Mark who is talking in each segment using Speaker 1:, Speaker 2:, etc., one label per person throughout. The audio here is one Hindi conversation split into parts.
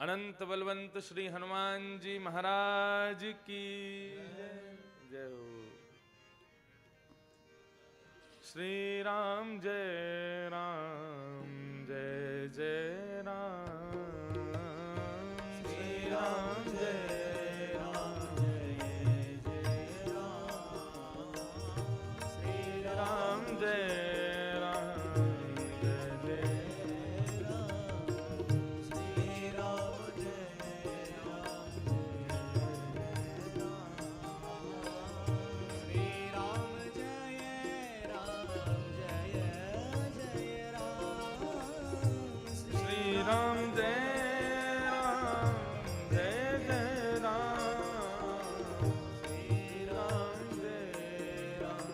Speaker 1: अनंत बलवंत श्री हनुमान जी महाराज की जय हो। श्री राम जय जय राम, श्री राम जय जय राम, श्री राम जय राम जय राम,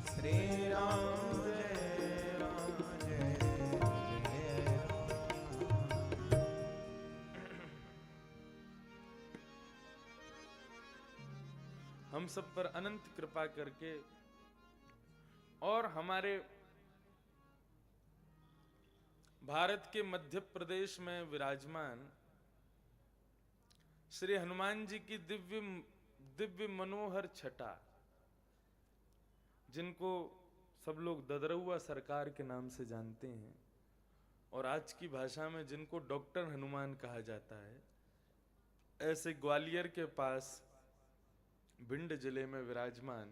Speaker 1: श्री राम जय राम, श्री राम जय राम। हम सब पर अनंत कृपा करके और हमारे भारत के मध्य प्रदेश में विराजमान श्री हनुमान जी की दिव्य मनोहर छटा, जिनको सब लोग ददरउआ सरकार के नाम से जानते हैं और आज की भाषा में जिनको डॉक्टर हनुमान कहा जाता है, ऐसे ग्वालियर के पास भिंड जिले में विराजमान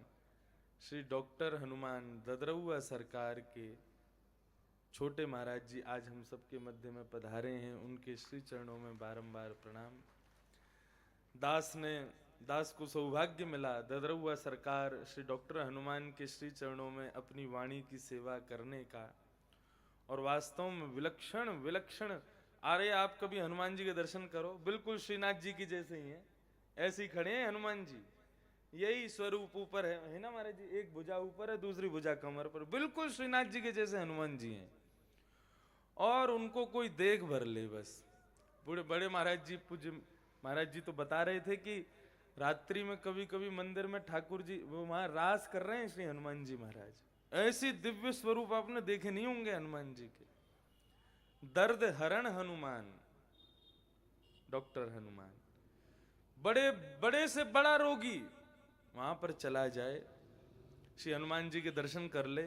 Speaker 1: श्री डॉक्टर हनुमान ददरउआ सरकार के छोटे महाराज जी आज हम सबके मध्य में पधारे हैं। उनके श्री चरणों में बारंबार प्रणाम। दास को सौभाग्य मिला ददरउआ सरकार श्री डॉक्टर हनुमान के श्री चरणों में अपनी वाणी की सेवा करने का, और वास्तव में विलक्षण अरे आप कभी हनुमान जी के दर्शन करो, बिल्कुल श्रीनाथ जी की जैसे ही हैं, ऐसे ही खड़े हैं हनुमान जी, यही स्वरूप ऊपर है ना महाराज जी, एक भुजा ऊपर है दूसरी भुजा कमर पर, बिल्कुल श्रीनाथ जी के जैसे हनुमान जी हैं। और उनको कोई देख भर ले बस। बड़े महाराज जी, पूज्य महाराज जी तो बता रहे थे कि रात्रि में कभी कभी मंदिर में ठाकुर जी वो वहां रास कर रहे हैं श्री हनुमान जी महाराज। ऐसी दिव्य स्वरूप आपने देखे नहीं होंगे हनुमान जी के। दर्द हरण हनुमान, डॉक्टर हनुमान, बड़े से बड़ा रोगी वहां पर चला जाए, श्री हनुमान जी के दर्शन कर ले।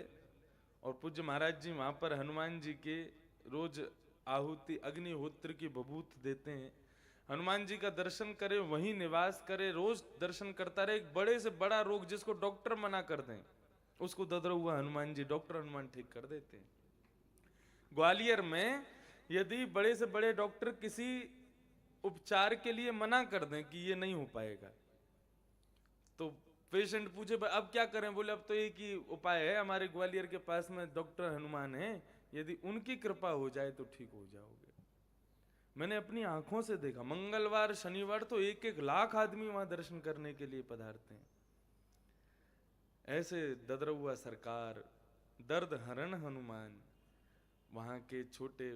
Speaker 1: और पूज्य महाराज जी वहां पर हनुमान जी के रोज आहुति अग्निहोत्र की बबूत देते हैं। हनुमान जी का दर्शन करे, वहीं निवास करे, रोज दर्शन करता रहे। एक बड़े से बड़ा रोग जिसको डॉक्टर मना कर दें, उसको ददरउआ हनुमान जी डॉक्टर हनुमान ठीक कर देते हैं। ग्वालियर में यदि बड़े से बड़े डॉक्टर किसी उपचार के लिए मना कर दें कि ये नहीं हो पाएगा, तो पेशेंट पूछे अब क्या करें, बोले अब तो एक ही उपाय है, हमारे ग्वालियर के पास में डॉक्टर हनुमान है, यदि उनकी कृपा हो जाए तो ठीक हो जाओगे। मैंने अपनी आंखों से देखा, मंगलवार शनिवार तो 1-1 लाख आदमी वहां दर्शन करने के लिए पधारते हैं। ऐसे ददरउआ सरकार, दर्द हरण हनुमान, वहां के छोटे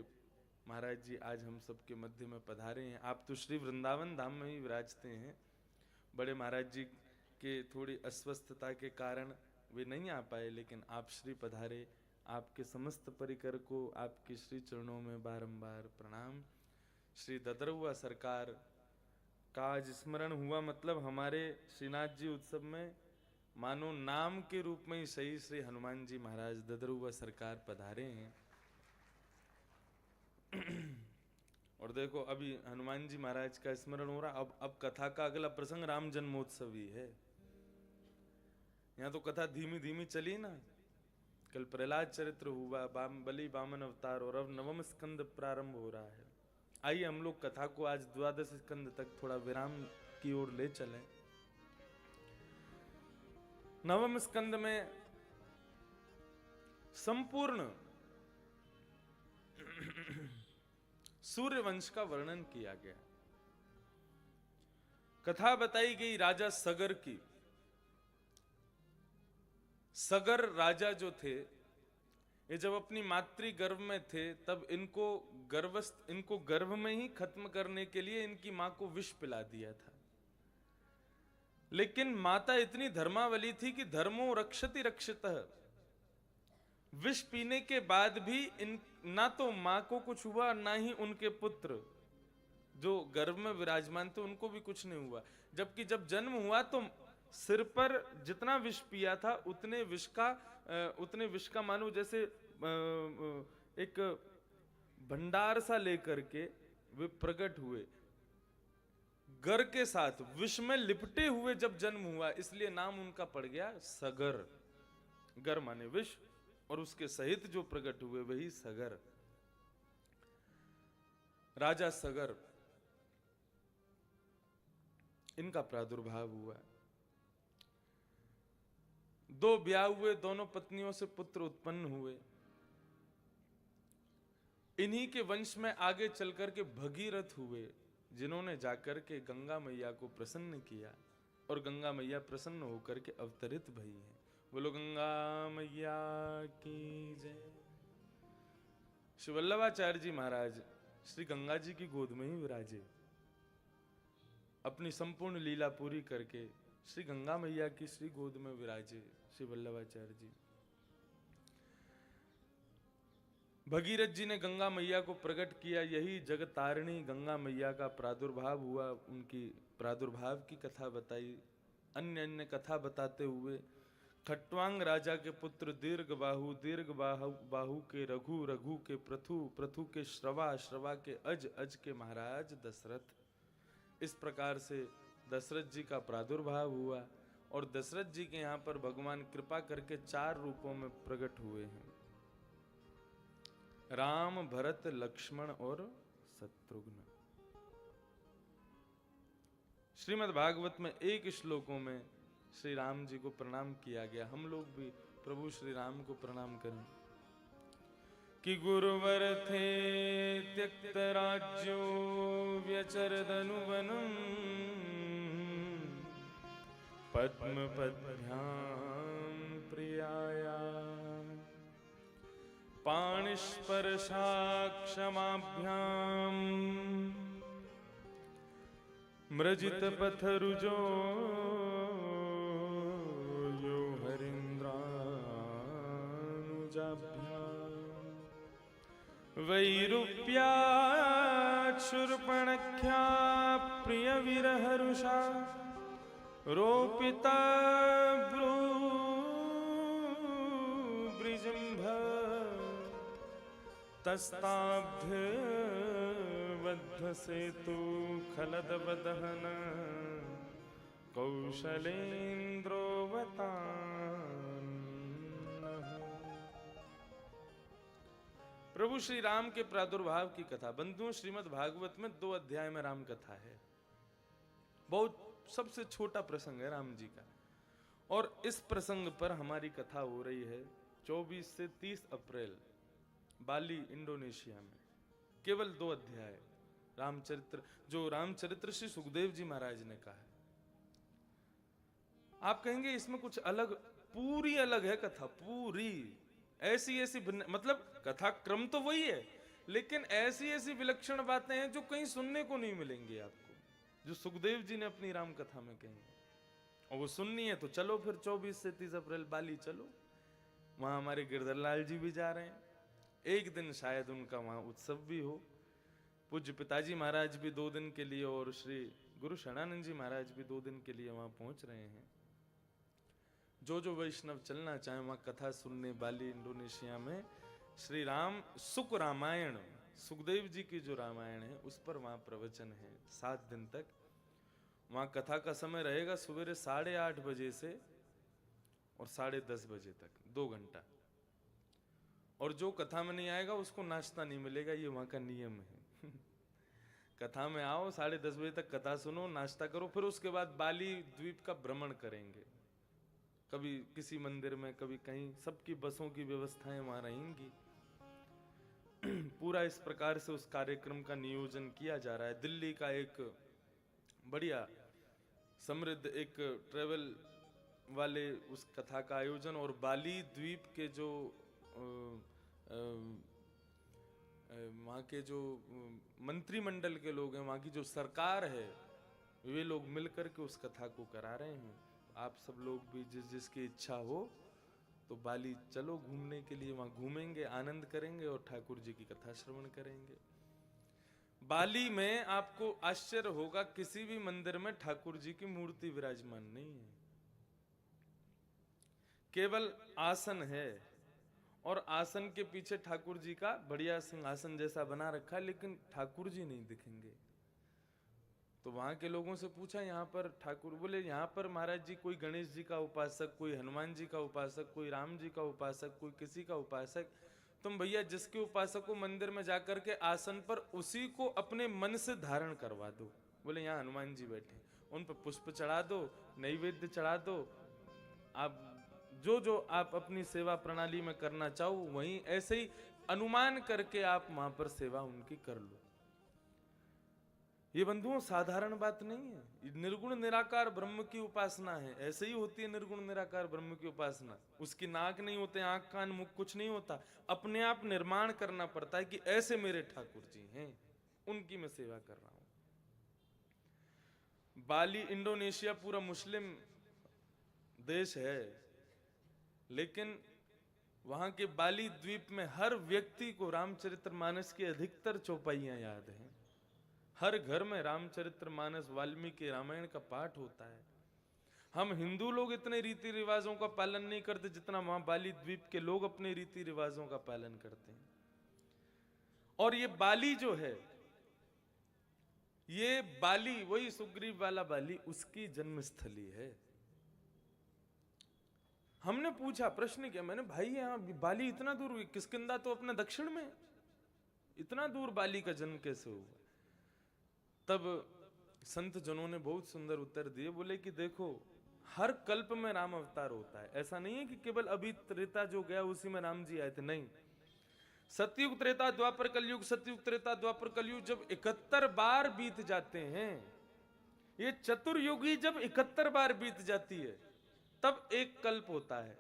Speaker 1: महाराज जी आज हम सबके मध्य में पधारे हैं। आप तो श्री वृंदावन धाम में ही विराजते हैं। बड़े महाराज जी के थोड़ी अस्वस्थता के कारण वे नहीं आ पाए, लेकिन आप श्री पधारे। आपके समस्त परिकर को आपके श्री चरणों में बारंबार प्रणाम। श्री ददरउआ सरकार का आज स्मरण हुआ, मतलब हमारे श्रीनाथ जी उत्सव में मानो नाम के रूप में ही सही श्री हनुमान जी महाराज ददरउआ सरकार पधारे हैं। और देखो अभी हनुमान जी महाराज का स्मरण हो रहा। अब कथा का अगला प्रसंग राम जन्मोत्सव ही है। यहाँ तो कथा धीमी धीमी चली ना, कल प्रहलाद चरित्र हुआ, बलि वामन अवतार, और अब नवम स्कंद प्रारंभ हो रहा है। आइए हम लोग कथा को आज 12 स्कंद तक थोड़ा विराम की ओर ले चलें। नवम स्कंद में संपूर्ण सूर्य वंश का वर्णन किया गया। कथा बताई गई राजा सगर की। सगर राजा जो थे, ये जब अपनी मातृ गर्भ में थे तब इनको गर्भ में ही खत्म करने के लिए इनकी मां को विष पिला दिया था। लेकिन माता इतनी धर्मावली थी कि धर्मो रक्षति रक्षितः, विष पीने के बाद भी ना तो माँ को कुछ हुआ, ना ही उनके पुत्र जो गर्भ में विराजमान थे उनको भी कुछ नहीं हुआ। जबकि जब जन्म हुआ तो सिर पर जितना विष पिया था उतने विष का मानो जैसे एक भंडार सा लेकर के वे प्रकट हुए, गर के साथ विष में लिपटे हुए जब जन्म हुआ, इसलिए नाम उनका पड़ गया सगर। गर माने विष और उसके सहित जो प्रकट हुए वही सगर, राजा सगर, इनका प्रादुर्भाव हुआ। दो ब्याह हुए, दोनों पत्नियों से पुत्र उत्पन्न हुए। इन्हीं के वंश में आगे चलकर के भगीरथ हुए, जिन्होंने जाकर के गंगा मैया को प्रसन्न किया और गंगा मैया प्रसन्न होकर के अवतरित भई हैं। बोलो गंगा मैया की जय। श्री वल्लभाचार्य जी महाराज श्री गंगा जी की गोद में ही विराजे, अपनी संपूर्ण लीला पूरी करके श्री गंगा मैया की श्री गोद में विराजे श्री वल्लभाचार्य जी। भगीरथ जी ने गंगा मैया को प्रकट किया, यही जगतारिणी गंगा मैया का प्रादुर्भाव हुआ। उनकी प्रादुर्भाव की कथा बताई, अन्य अन्य कथा बताते हुए खट्वांग राजा के पुत्र दीर्घ बाहु के रघु, रघु के प्रथु, प्रथु के श्रवा, श्रवा के अज, अज के महाराज दशरथ। इस प्रकार से दशरथ जी का प्रादुर्भाव हुआ और दशरथ जी के यहाँ पर भगवान कृपा करके 4 रूपों में प्रकट हुए हैं, राम, भरत, लक्ष्मण और शत्रुघ्न। श्रीमद् भागवत में 1 श्लोकों में श्री राम जी को प्रणाम किया गया। हम लोग भी प्रभु श्री राम को प्रणाम करें कि गुरुवर थे त्यक्त राज्यो व्यचरदनुवनम पद्म पद्भ्याम प्रियाया पाणिस्पर्शाक्षमाभ्याम मृजित पथरुजो यो हरिन्द्रानुजाभ्याम वैरूप्याक्षुर्पणख्या प्रिय विरहरुषा रोपिता ब्रूब्रिजम्भ तस्ताब्ध सेतु खलद बदहन कौशलेन्द्रोवतान। प्रभु श्री राम के प्रादुर्भाव की कथा। बंधुओं, श्रीमद् भागवत में 2 अध्याय में राम कथा है। बहुत सबसे छोटा प्रसंग है राम जी का, और इस प्रसंग पर हमारी कथा हो रही है 24 से 30 अप्रैल बाली इंडोनेशिया में। केवल 2 अध्याय रामचरित्र, जो रामचरित्र श्री सुखदेव जी महाराज ने कहा है। आप कहेंगे इसमें कुछ अलग, पूरी अलग है कथा, पूरी ऐसी ऐसी मतलब कथा क्रम तो वही है, लेकिन ऐसी ऐसी विलक्षण बातें हैं जो कहीं सुनने को नहीं मिलेंगी आपको, जो सुखदेव जी ने अपनी राम कथा में कही। और वो सुननी है तो चलो फिर 24 से 30 अप्रैल बाली चलो। वहां हमारे गिरधर लाल जी भी जा रहे हैं, एक दिन शायद उनका वहां उत्सव भी हो। पूज्य पिताजी महाराज भी 2 दिन के लिए और श्री गुरु शरणानंद जी महाराज भी 2 दिन के लिए वहां पहुंच रहे हैं। जो वैष्णव चलना चाहे वहां कथा सुनने बाली इंडोनेशिया में श्री राम सुख रामायण, सुखदेव जी की जो रामायण है उस पर वहां प्रवचन है 7 दिन तक। वहां कथा का समय रहेगा सवेरे 8:30 बजे से और 10:30 बजे तक, 2 घंटा। और जो कथा में नहीं आएगा उसको नाश्ता नहीं मिलेगा, ये वहां का नियम है। कथा में आओ, 10:30 बजे तक कथा सुनो, नाश्ता करो, फिर उसके बाद बाली द्वीप का भ्रमण करेंगे, कभी किसी मंदिर में, कभी कहीं, सबकी बसों की व्यवस्थाएं वहां रहेंगी। पूरा इस प्रकार से उस कार्यक्रम का नियोजन किया जा रहा है। दिल्ली का एक बढ़िया समृद्ध एक ट्रेवल वाले उस कथा का आयोजन, और बाली द्वीप के जो वहाँ के जो मंत्रिमंडल के लोग हैं, वहाँ की जो सरकार है, वे लोग मिलकर के उस कथा को करा रहे हैं। आप सब लोग भी जिसकी इच्छा हो तो बाली चलो घूमने के लिए, वहां घूमेंगे, आनंद करेंगे और ठाकुर जी की कथा श्रवण करेंगे। बाली में आपको आश्चर्य होगा, किसी भी मंदिर में ठाकुर जी की मूर्ति विराजमान नहीं है, केवल आसन है और आसन के पीछे ठाकुर जी का बढ़िया सिंहासन जैसा बना रखा है, लेकिन ठाकुर जी नहीं दिखेंगे। तो वहां के लोगों से पूछा, यहाँ पर ठाकुर, बोले यहाँ पर महाराज जी कोई गणेश जी का उपासक, कोई हनुमान जी का उपासक, कोई राम जी का उपासक, कोई किसी का उपासक। तुम भैया जिसके उपासक को मंदिर में जाकर के आसन पर उसी को अपने मन से धारण करवा दो। बोले यहाँ हनुमान जी बैठे, उन पर पुष्प चढ़ा दो, नैवेद्य चढ़ा दो, आप जो जो आप अपनी सेवा प्रणाली में करना चाहो वहीं ऐसे ही अनुमान करके आप वहां पर सेवा उनकी कर लो। ये बंधुओं साधारण बात नहीं है, निर्गुण निराकार ब्रह्म की उपासना है। ऐसे ही होती है निर्गुण निराकार ब्रह्म की उपासना। उसकी नाक नहीं होते, आंख कान मुख कुछ नहीं होता, अपने आप निर्माण करना पड़ता है कि ऐसे मेरे ठाकुर जी हैं, उनकी मैं सेवा कर रहा हूं। बाली इंडोनेशिया पूरा मुस्लिम देश है, लेकिन वहां के बाली द्वीप में हर व्यक्ति को रामचरितमानस की अधिकतर चौपाइयां याद हैं। हर घर में रामचरितमानस, वाल्मीकि रामायण का पाठ होता है। हम हिंदू लोग इतने रीति रिवाजों का पालन नहीं करते जितना वहां बाली द्वीप के लोग अपने रीति रिवाजों का पालन करते हैं। और ये बाली जो है, ये बाली वही सुग्रीव वाला बाली, उसकी जन्मस्थली है। हमने पूछा, प्रश्न किया मैंने, भाई यहाँ बाली इतना दूर, किष्किंधा तो अपने दक्षिण में, इतना दूर बाली का जन्म कैसे हुआ? तब संत जनों ने बहुत सुंदर उत्तर दिए। बोले कि देखो, हर कल्प में राम अवतार होता है। ऐसा नहीं है कि केवल अभी त्रेता जो गया उसी में राम जी आए थे, नहीं। सतयुग त्रेता द्वापर कलयुग, सतयुग त्रेता द्वापर कलयुग जब 71 बार बीत जाते हैं, ये चतुर्युगी जब 71 बार बीत जाती है, तब एक कल्प होता है।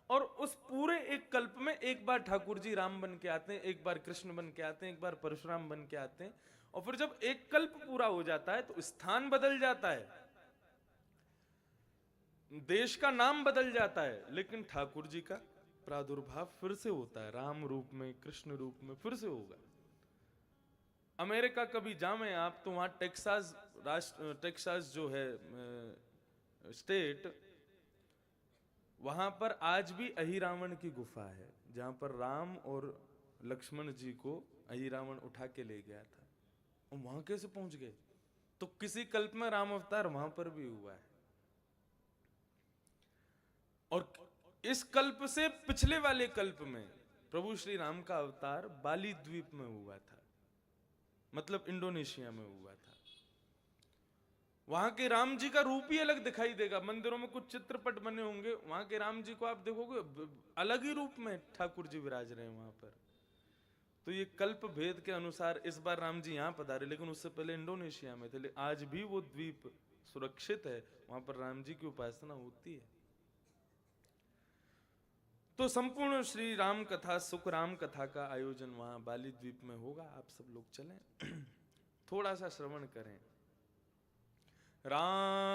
Speaker 1: और उस पूरे एक कल्प में एक बार ठाकुर जी राम बन के आते हैं, एक बार कृष्ण बन के आते हैं, एक बार परशुराम बन के आते हैं। और फिर जब एक कल्प पूरा हो जाता है तो स्थान बदल जाता है, देश का नाम बदल जाता है, लेकिन ठाकुर जी का प्रादुर्भाव फिर से होता है, राम रूप में, कृष्ण रूप में फिर से होगा। अमेरिका कभी जामें आप तो वहां टेक्सास जो है स्टेट, वहां पर आज भी अहिरावण की गुफा है, जहां पर राम और लक्ष्मण जी को अहिरावण उठा के ले गया था। और वहां कैसे पहुंच गए? तो किसी कल्प में राम अवतार वहां पर भी हुआ है। और इस कल्प से पिछले वाले कल्प में प्रभु श्री राम का अवतार बाली द्वीप में हुआ था, मतलब इंडोनेशिया में हुआ था। वहां के राम जी का रूप ही अलग दिखाई देगा। मंदिरों में कुछ चित्रपट बने होंगे, वहां के राम जी को आप देखोगे अलग ही रूप में ठाकुर जी विराज रहे हैं वहां पर। तो ये कल्प भेद के अनुसार इस बार राम जी यहां पधारे, लेकिन उससे पहले इंडोनेशिया में थे। आज भी वो द्वीप सुरक्षित है, वहां पर राम जी की उपासना होती है। तो संपूर्ण श्री राम कथा, सुख राम कथा का आयोजन वहां बाली द्वीप में होगा। आप सब लोग चलें, थोड़ा सा श्रवण करें। राम